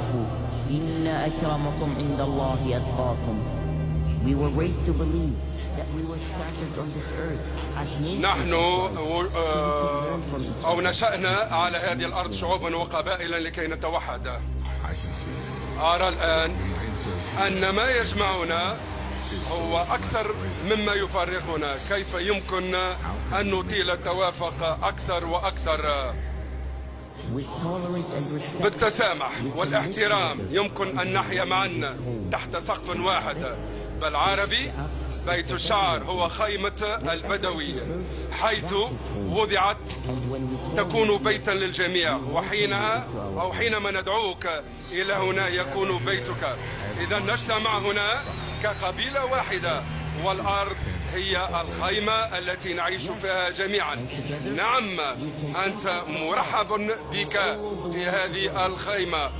تعارفوا إن أكرمكم عند الله أتقاكم. We were raised to believe that we were scattered on this earth as nations. نحن نشأنا على هذه الأرض شعوبا وقبائلا لكي نتوحد. أرى الآن أن ما يجمعنا هو أكثر مما يفرقنا. كيف يمكن أن نطيل التوافق أكثر وأكثر؟ بالتسامح والاحترام يمكن أن نحيا معا تحت سقف واحد. بالعربي بيت الشعر هو خيمة البدوي، حيث وضعت تكون بيتا للجميع، حينما ندعوك إلى هنا يكون بيتك. إذا نجتمع هنا كقبيلة واحدة، والأرض هي الخيمة التي نعيش فيها جميعا. نعم، أنت مرحب بك في هذه الخيمة.